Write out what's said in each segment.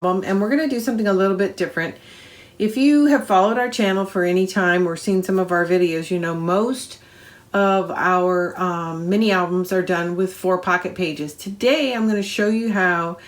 And we're going to do something a little bit different. If you have followed our channel for any time or seen some of our videos, you know most of our mini albums are done with 4 pocket pages. Today I'm going to show you how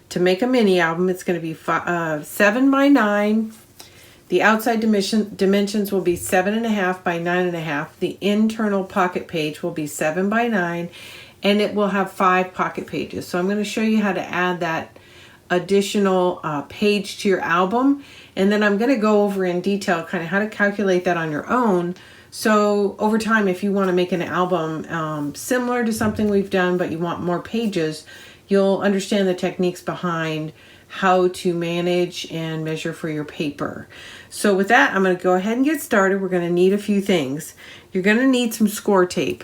to make a mini album. It's going to be 7 by 9. The outside dimensions will be 7.5 by 9.5. The internal pocket page will be 7 by 9, and it will have 5 pocket pages. So I'm going to show you how to add that additional page to your album, and then I'm going to go over in detail kind of how to calculate that on your own. So over time, if you want to make an album similar to something we've done but you want more pages, you'll understand the techniques behind how to manage and measure for your paper. So with that, I'm going to go ahead and get started. We're going to need a few things. You're going to need some score tape.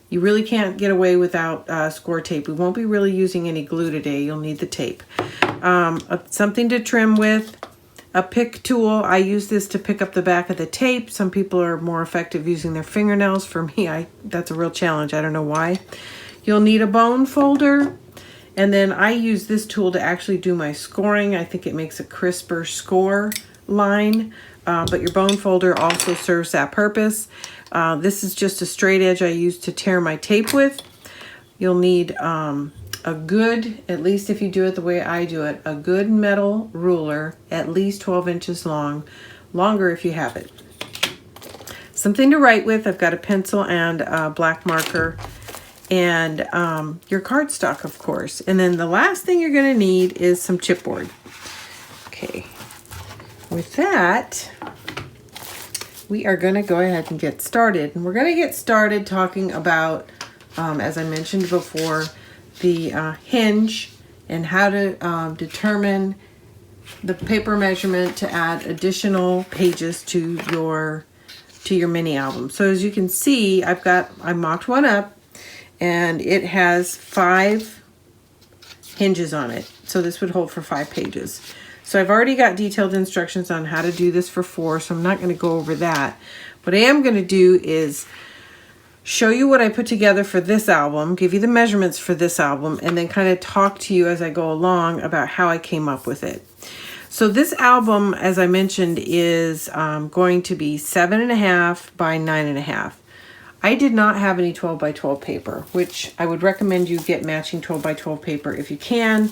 You really can't get away without score tape. We won't be really using any glue today. You'll need the tape. Something to trim with, a pick tool. I use this to pick up the back of the tape. Some people are more effective using their fingernails. For me, that's a real challenge. I don't know why. You'll need a bone folder. And then I use this tool to actually do my scoring. I think it makes a crisper score line. But your bone folder also serves that purpose. This is just a straight edge I use to tear my tape with. You'll need a good, at least if you do it the way I do it, a good metal ruler, at least 12 inches long, longer if you have it. Something to write with. I've got a pencil and a black marker, and your cardstock, of course. And then the last thing you're going to need is some chipboard. Okay, with that, we are going to go ahead and get started. And we're going to get started talking about, as I mentioned before, the hinge and how to determine the paper measurement to add additional pages to your mini album. So as you can see, I mocked one up, and it has 5 hinges on it. So this would hold for 5 pages. So I've already got detailed instructions on how to do this for 4, so I'm not going to go over that. What I am going to do is show you what I put together for this album, give you the measurements for this album, and then kind of talk to you as I go along about how I came up with it. So this album, as I mentioned, is going to be 7.5 by 9.5. I did not have any 12 by 12 paper, which I would recommend you get matching 12 by 12 paper if you can.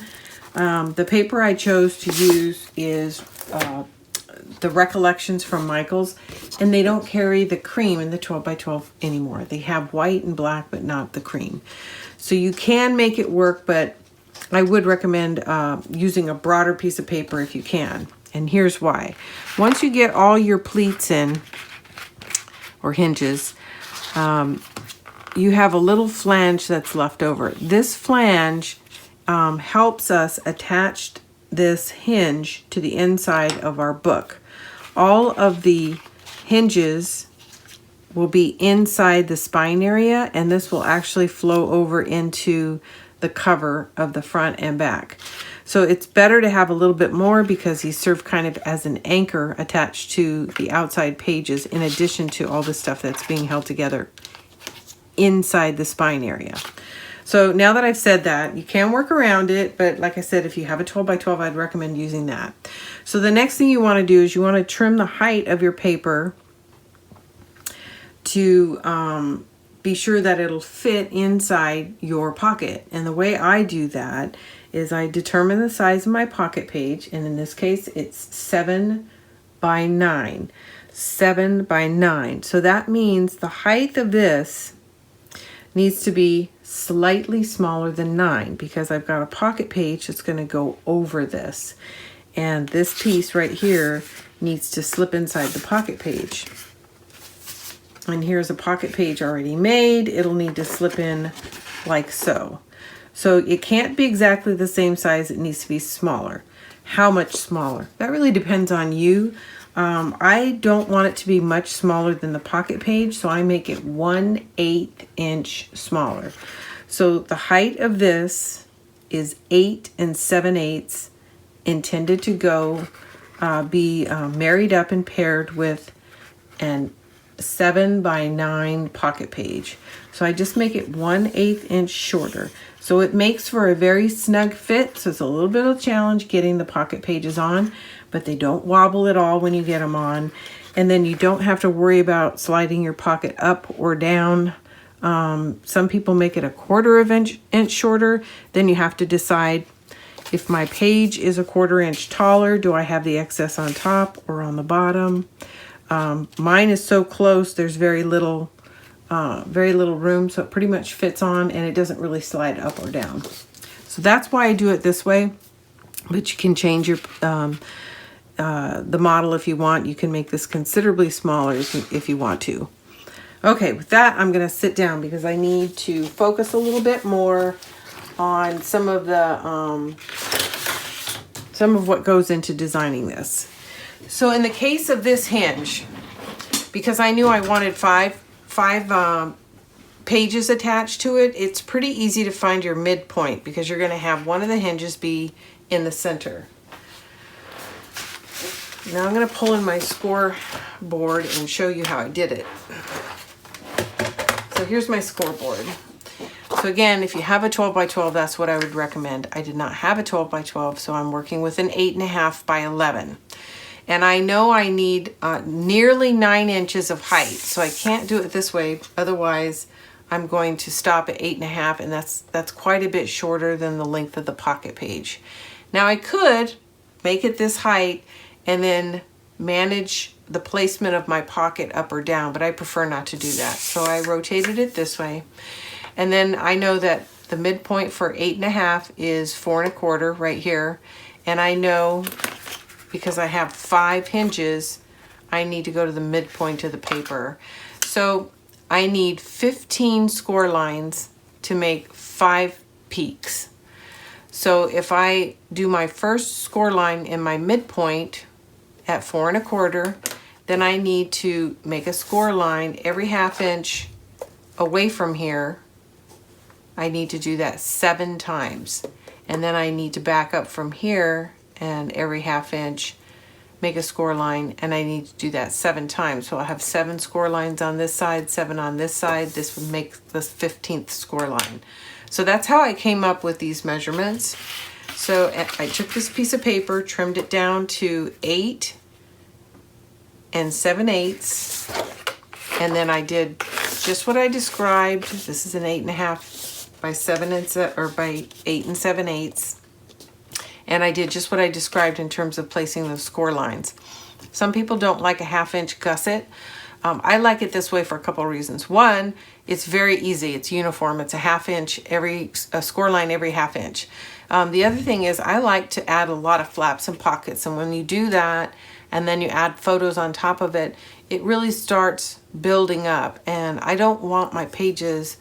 The paper I chose to use is the Recollections from Michaels, and they don't carry the cream in the 12 by 12 anymore. They have white and black, but not the cream. So you can make it work, but I would recommend using a broader piece of paper if you can. And here's why. Once you get all your pleats in, or hinges, you have a little flange that's left over. This flange helps us attach this hinge to the inside of our book. All of the hinges will be inside the spine area, and this will actually flow over into the cover of the front and back. So it's better to have a little bit more because these serve kind of as an anchor attached to the outside pages, in addition to all the stuff that's being held together inside the spine area. So now that I've said that, you can work around it, but like I said, if you have a 12 by 12, I'd recommend using that. So the next thing you want to do is you want to trim the height of your paper to be sure that it'll fit inside your pocket. And the way I do that is I determine the size of my pocket page, and in this case, it's 7 by 9. 7 by 9. So that means the height of this needs to be slightly smaller than 9, because I've got a pocket page that's going to go over this, and this piece right here needs to slip inside the pocket page. And here's a pocket page already made. It'll need to slip in like so. So it can't be exactly the same size. It needs to be smaller. How much smaller? That really depends on you. I don't want it to be much smaller than the pocket page, so I make it 1/8 inch smaller. So the height of this is 8 7/8, intended to go be married up and paired with 7 by 9 pocket page. So I just make it 1/8 inch shorter. So it makes for a very snug fit. So it's a little bit of a challenge getting the pocket pages on, but they don't wobble at all when you get them on. And then you don't have to worry about sliding your pocket up or down. Some people make it a 1/4 inch shorter. Then you have to decide, if my page is a 1/4 inch taller, do I have the excess on top or on the bottom? Mine is so close, there's very little room, so it pretty much fits on and it doesn't really slide up or down. So that's why I do it this way, but you can change your the model if you want. You can make this considerably smaller if you want to. Okay, with that, I'm going to sit down because I need to focus a little bit more on some of what goes into designing this. So in the case of this hinge, because I knew I wanted five pages attached to it, it's pretty easy to find your midpoint because you're going to have one of the hinges be in the center. Now I'm going to pull in my scoreboard and show you how I did it. So here's my scoreboard. So again, if you have a 12 by 12, that's what I would recommend. I did not have a 12 by 12, so I'm working with an 8.5 by 11. And I know I need nearly 9 inches of height, so I can't do it this way. Otherwise, I'm going to stop at 8.5, and that's quite a bit shorter than the length of the pocket page. Now I could make it this height and then manage the placement of my pocket up or down, but I prefer not to do that. So I rotated it this way. And then I know that the midpoint for 8.5 is 4 1/4 right here. And I know, because I have 5 hinges, I need to go to the midpoint of the paper. So I need 15 score lines to make 5 peaks. So if I do my first score line in my midpoint at 4 1/4, then I need to make a score line every 1/2 inch away from here. I need to do that 7 times. And then I need to back up from here and every 1/2 inch make a score line, and I need to do that 7 times. So I'll have 7 score lines on this side, 7 on this side. This would make the 15th score line. So that's how I came up with these measurements. So I took this piece of paper, trimmed it down to 8 7/8, and then I did just what I described. This is an 8.5 by 7 or by 8 7/8. And I did just what I described in terms of placing the score lines. Some people don't like a 1/2 inch gusset. I like it this way for a couple of reasons. One, it's very easy. It's uniform. It's a 1/2 inch a score line every 1/2 inch. The other thing is I like to add a lot of flaps and pockets. And when you do that, and then you add photos on top of it, it really starts building up. And I don't want my pages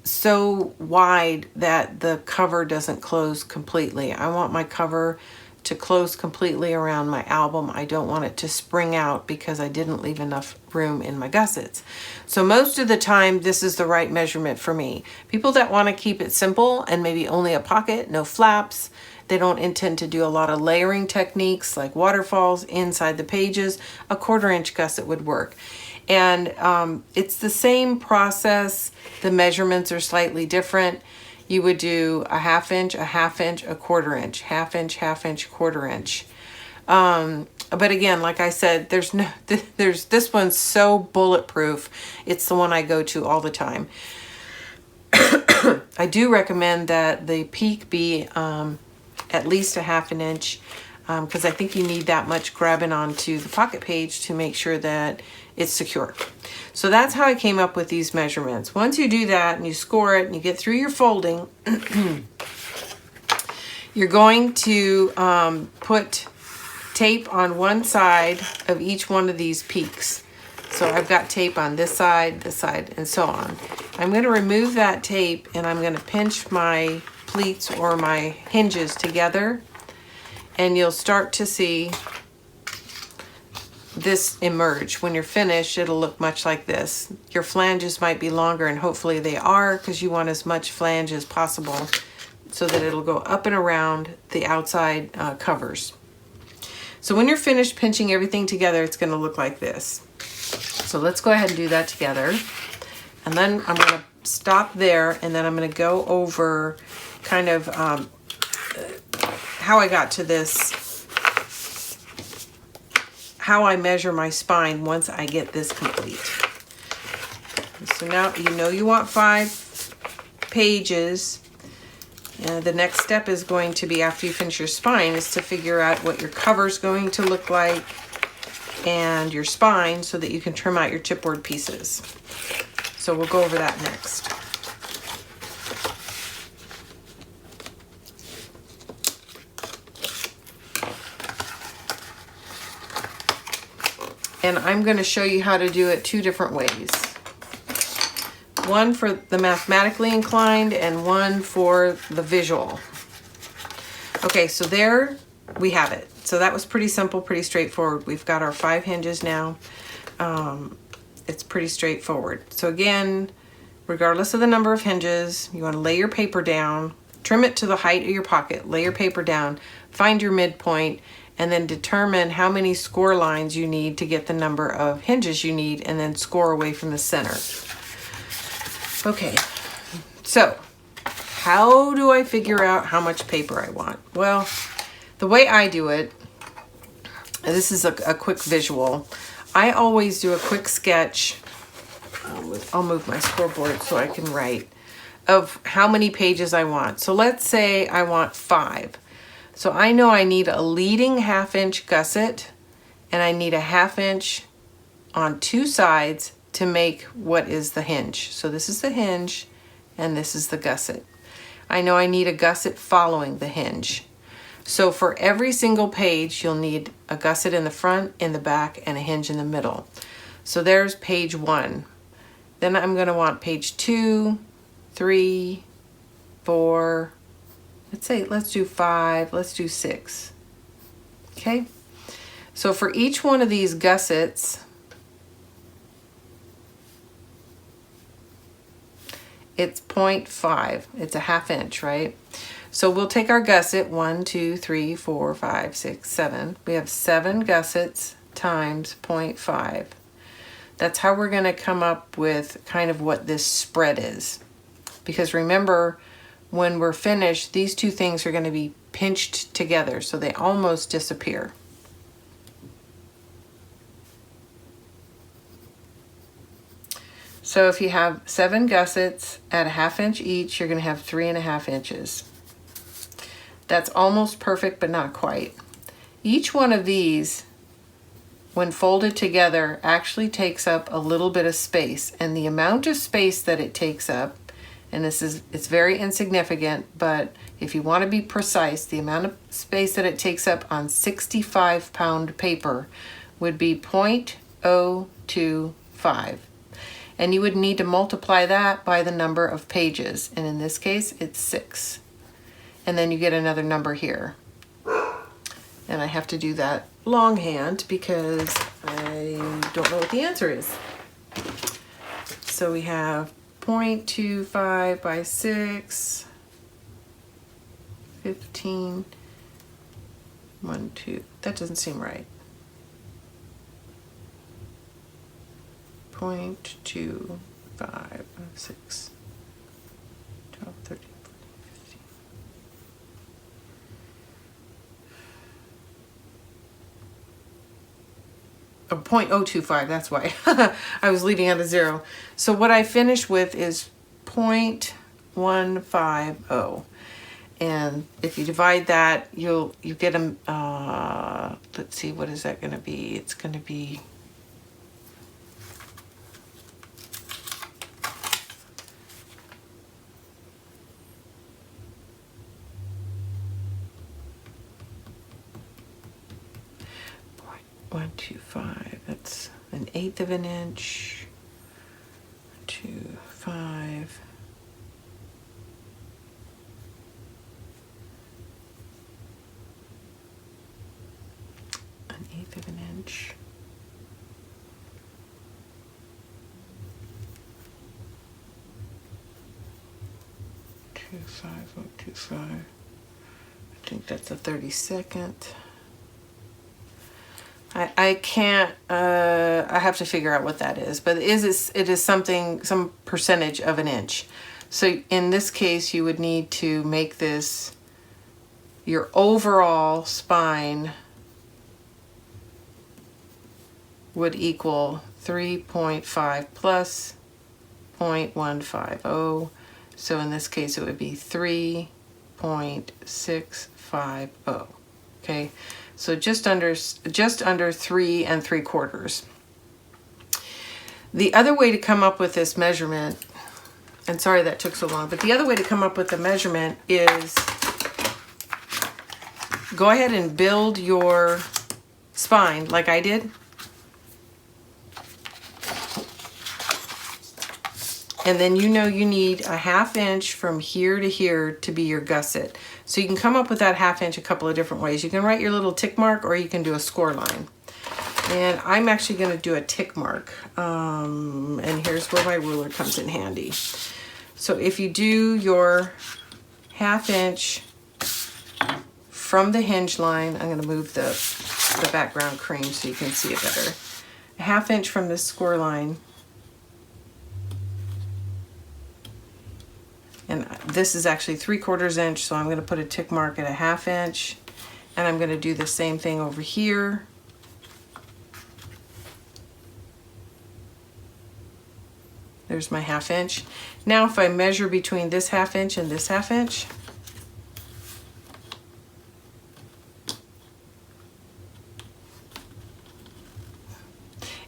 so wide that the cover doesn't close completely. I want my cover to close completely around my album. I don't want it to spring out because I didn't leave enough room in my gussets. So most of the time, this is the right measurement for me. People that want to keep it simple and maybe only a pocket, no flaps, they don't intend to do a lot of layering techniques like waterfalls inside the pages, a 1/4 inch gusset would work. And it's the same process. The measurements are slightly different. You would do a 1/2 inch, a 1/2 inch, a 1/4 inch, 1/2 inch, 1/2 inch, 1/4 inch. But again, like I said, this one's so bulletproof. It's the one I go to all the time. I do recommend that the peak be at least a 1/2 inch because I think you need that much grabbing onto the pocket page to make sure that it's secure. So that's how I came up with these measurements. Once you do that and you score it and you get through your folding, you're going to put tape on one side of each one of these peaks. So I've got tape on this side, and so on. I'm going to remove that tape and I'm going to pinch my pleats or my hinges together, and you'll start to see this emerge. When you're finished, it'll look much like this. Your flanges might be longer, and hopefully they are, because you want as much flange as possible so that it'll go up and around the outside covers. So when you're finished pinching everything together, it's going to look like this. So let's go ahead and do that together. And then I'm going to stop there, and then I'm going to go over kind of how I got to this, how I measure my spine once I get this complete. So now you know you want 5 pages. The next step is going to be, after you finish your spine, is to figure out what your cover is going to look like and your spine, so that you can trim out your chipboard pieces. So we'll go over that next. And I'm going to show you how to do it 2 different ways. One for the mathematically inclined and one for the visual. Okay, so there we have it. So that was pretty simple, pretty straightforward. We've got our 5 hinges now. It's pretty straightforward. So again, regardless of the number of hinges, you want to lay your paper down, trim it to the height of your pocket, lay your paper down, find your midpoint, and then determine how many score lines you need to get the number of hinges you need, and then score away from the center. Okay, so how do I figure out how much paper I want? Well, the way I do it, and this is a quick visual, I always do a quick sketch. I'll move my scoreboard so I can write, of how many pages I want. So let's say I want 5. So I know I need a leading 1/2 inch gusset, and I need a 1/2 inch on 2 sides to make what is the hinge. So this is the hinge and this is the gusset. I know I need a gusset following the hinge. So for every single page, you'll need a gusset in the front, in the back, and a hinge in the middle. So there's page 1. Then I'm going to want page 2, 3, 4, let's do 5, let's do 6. Okay? So for each one of these gussets, it's 0.5. It's a 1/2 inch, right? So we'll take our gusset, 1, 2, 3, 4, 5, 6, 7. We have 7 gussets times 0.5. That's how we're going to come up with kind of what this spread is. Because remember, when we're finished, these 2 things are going to be pinched together, so they almost disappear. So if you have 7 gussets at a 1/2 inch each, you're going to have 3.5 inches. That's almost perfect, but not quite. Each one of these, when folded together, actually takes up a little bit of space, and the amount of space that it takes up, and it's very insignificant, but if you want to be precise, the amount of space that it takes up on 65-pound paper would be 0.025. And you would need to multiply that by the number of pages, and in this case, it's 6. And then you get another number here. And I have to do that longhand because I don't know what the answer is. So we have 0.25 by 6, 15, 1, 2. That doesn't seem right. 0.25, 6, 12, 13, 14, 15. 0.025, that's why. I was leaving out a 0. So what I finish with is 0.150. And if you divide that, you get them, let's see, what is that going to be? It's going to be 125. That's 1/8 of an inch. 2, 5. An 1/8 of an inch. 25025. I think that's a 32nd. I can't, I have to figure out what that is, but it is something, some percentage of an inch. So in this case, you would need to make this your overall spine would equal 3.5 plus 0.150. So in this case, it would be 3.650. Okay, so just under 3 3/4. The other way to come up with this measurement, and sorry that took so long, but the other way to come up with the measurement is go ahead and build your spine like I did. And then you know you need a 1/2 inch from here to here to be your gusset. So you can come up with that 1/2 inch a couple of different ways. You can write your little tick mark, or you can do a score line. And I'm actually going to do a tick mark. And here's where my ruler comes in handy. So if you do your 1/2 inch from the hinge line, I'm going to move the background cream so you can see it better. A 1/2 inch from this score line. And this is actually 3/4 inch, so I'm going to put a tick mark at a 1/2 inch. And I'm going to do the same thing over here. There's my 1/2 inch. Now if I measure between this 1/2 inch and this 1/2 inch,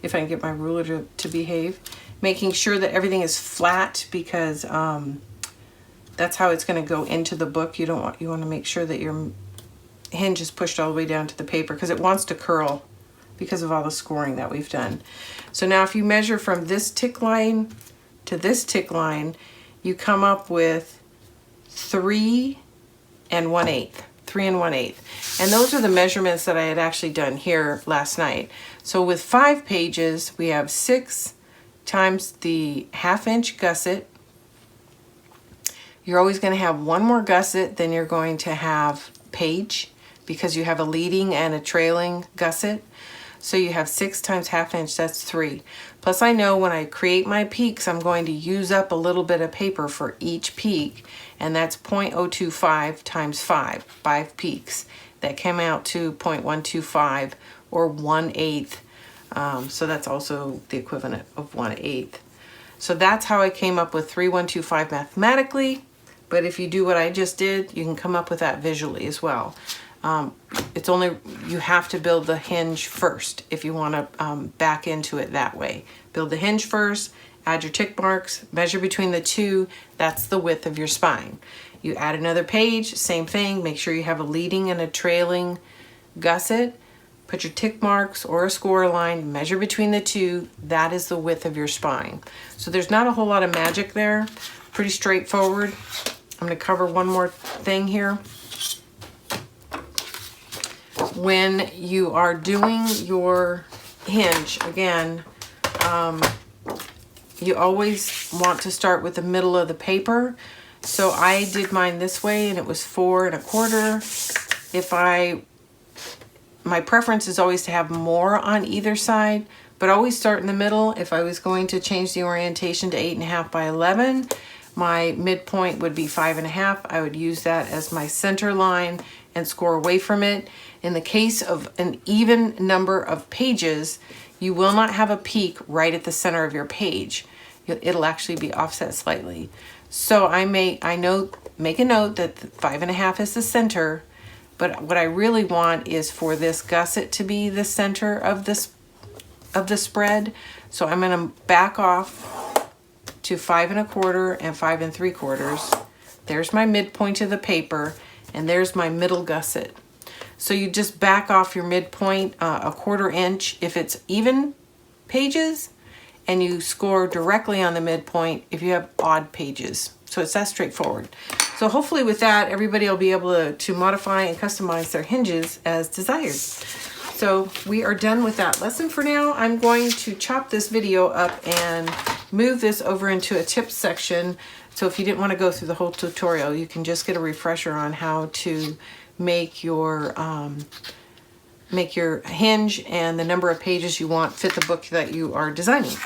if I can get my ruler to behave, making sure that everything is flat, because that's how it's going to go into the book. You want to make sure that your hinge is pushed all the way down to the paper, because it wants to curl because of all the scoring that we've done. So now if you measure from this tick line to this tick line, you come up with 3 1/8. 3 1/8. And those are the measurements that I had actually done here last night. So with 5 pages, we have 6 times the 1/2 inch gusset. You're always going to have one more gusset than you're going to have page, because you have a leading and a trailing gusset. So you have 6 times 1/2 inch, that's 3. Plus I know when I create my peaks, I'm going to use up a little bit of paper for each peak, and that's 0.025 times 5 peaks. That came out to 0.125, or 1/8. So that's also the equivalent of 1/8. So that's how I came up with 3.125 mathematically. But if you do what I just did, you can come up with that visually as well. It's only, you have to build the hinge first if you want to back into it that way. Build the hinge first, add your tick marks, measure between the two. That's the width of your spine. You add another page, same thing. Make sure you have a leading and a trailing gusset. Put your tick marks or a score line, measure between the two. That is the width of your spine. So there's not a whole lot of magic there. Pretty straightforward. I'm going to cover one more thing here. When you are doing your hinge, again, you always want to start with the middle of the paper. So I did mine this way, and it was 4 1/4. My preference is always to have more on either side, but always start in the middle. If I was going to change the orientation to 8.5 by 11, my midpoint would be 5 1/2. I would use that as my center line and score away from it. In the case of an even number of pages, you will not have a peak right at the center of your page. It'll actually be offset slightly. So make a note that 5 1/2 is the center, but what I really want is for this gusset to be the center of the spread. So I'm going to back off to 5 1/4 and 5 3/4. There's my midpoint of the paper, and there's my middle gusset. So you just back off your midpoint a 1/4 inch if it's even pages, and you score directly on the midpoint if you have odd pages. So it's that straightforward. So hopefully with that, everybody will be able to modify and customize their hinges as desired. So we are done with that lesson for now. I'm going to chop this video up and move this over into a tips section. So if you didn't want to go through the whole tutorial, you can just get a refresher on how to make your make your hinge and the number of pages you want fit the book that you are designing.